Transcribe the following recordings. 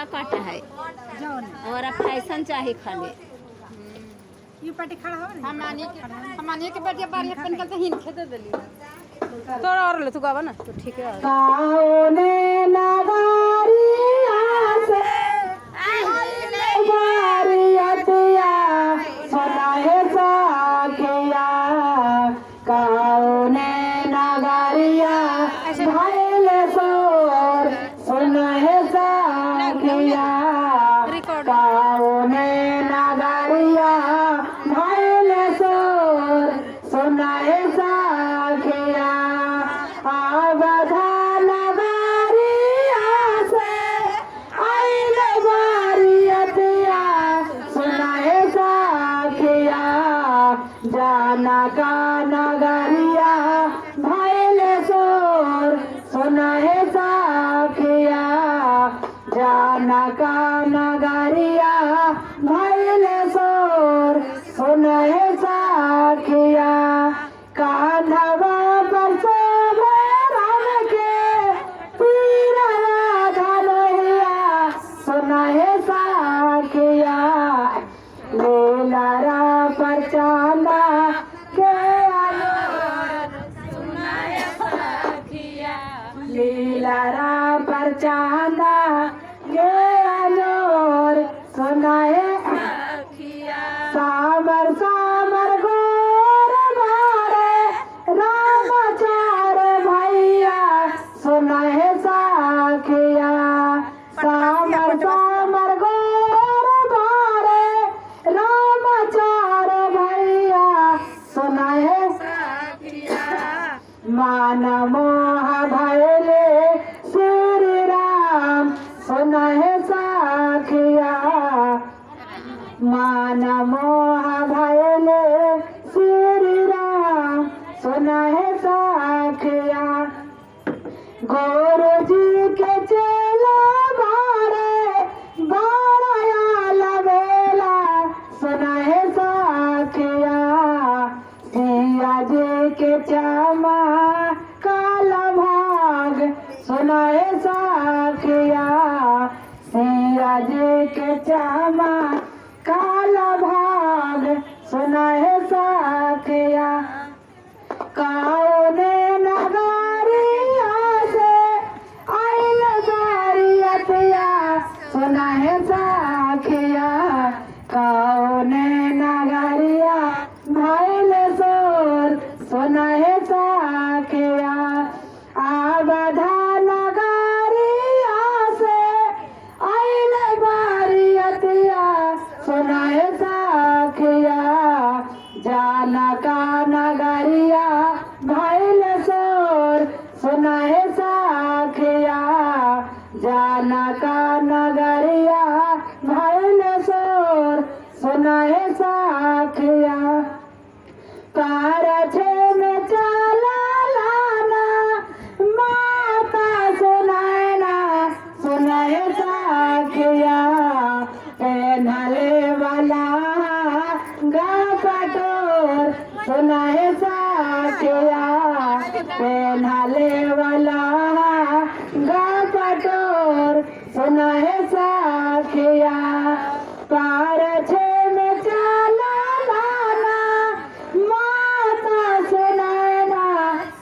का काटा है और फैशन चाहिए खाली ये पार्टी खड़ा हो हमनी के बड़े बारी अपन कल तो हिन खेदे देली थोड़ा और ले तू गावा ना तो ठीक है काउने नगारिया से बारियतिया सुनाए साखिया काउने नगारिया भइल सोर सुनाए साखिया काउने नगारिया भइल सोर सुनाए साखिया जाना का नगरिया भइल सोर सुनाए साखिया जाना का नगरिया भइल सोर सुनाए साखिया कान्हवा पर शोभे राम के पीरवा धनहिया सुनाए साखिया लीलारा पर चांदा के लीलारा पर चांदा के अनोर सुनाए सामर सामर गोर मारे रामाचार भैया सुनाए साखिया सामर सामर गोर मारे रामाचार भैया सुनाए मान मोह भैले श्री राम सुनाए साखिया मान मोह भैले श्री राम सुनाए साखिया गुरु जी के चेला मारे बारया लवेला सुनाए साखिया सिया जी के चामा काला भाग सुनाए साखिया सिया जी के चामा काला भाग सुनाए साखिया काउने नगारिया से आइल बारियतिया सुनाए साखिया काउने नगरिया भइल सोर सुनाए साखिया आबधा नगरिया से आइल बारियतिया सुनाए साखिया जाना का नगरिया भइल सोर सुनाए साखिया जाना का नगरिया भइल सोर सुनाए साखिया कारछे में चला लाना माता सुनाए सुनाए साखिया पहनले वाला गा पटोर सुनाए साखिया पहनले वाला गा पटोर सुनाए साखिया कारछे में चला लाना माता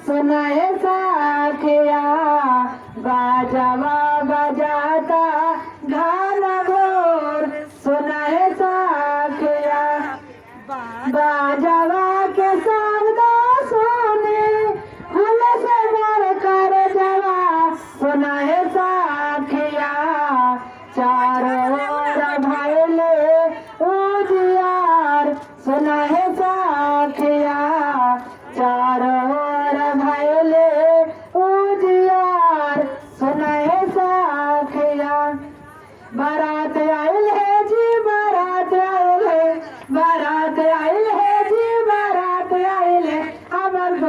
सुनाए साखिया बाजवा बजाता घन घोर सुनाए साखिया बाजवा के शब्द सुने हम से मर कर जवा सुनाए साखिया चारों ओर भइले उजियार सुनाए साखिया चारों ओर भइले उजियार सुनाए साखिया बारात आइल है जी बारात आइल है बारात आइल है जी बारात आइल है हमर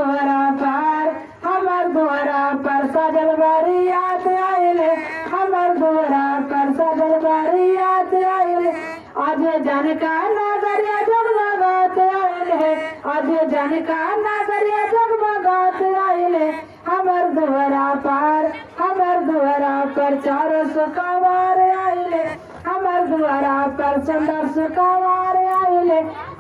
द्वारा पर सजल बारियात आइल है हमर द्वारा पर सजल बारियात आइल है आज जनका नगरिया जगमगात आइल है आज जनका नगरिया जगमगात आइल है हमर द्वारा पर 400 कवार आइल सुंदर सुकवार आइले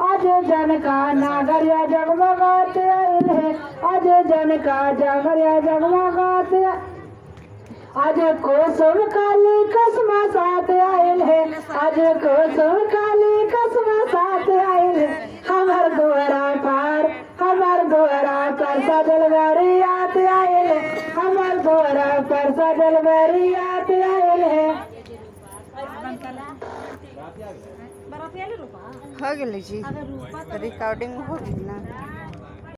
आज जन का नागरिया जगमगात आइले आज जन का जागरिया जगमगात आज कुसुम काली कसमा साथ आइल है आज कुसुम काली कसमा साथ आइल है हमार दुआरा पर सजल बरियात आइल है हमार दुआरा पर सजल बरियात आइल है हो गेली जी रिकॉर्डिंग हो गई ना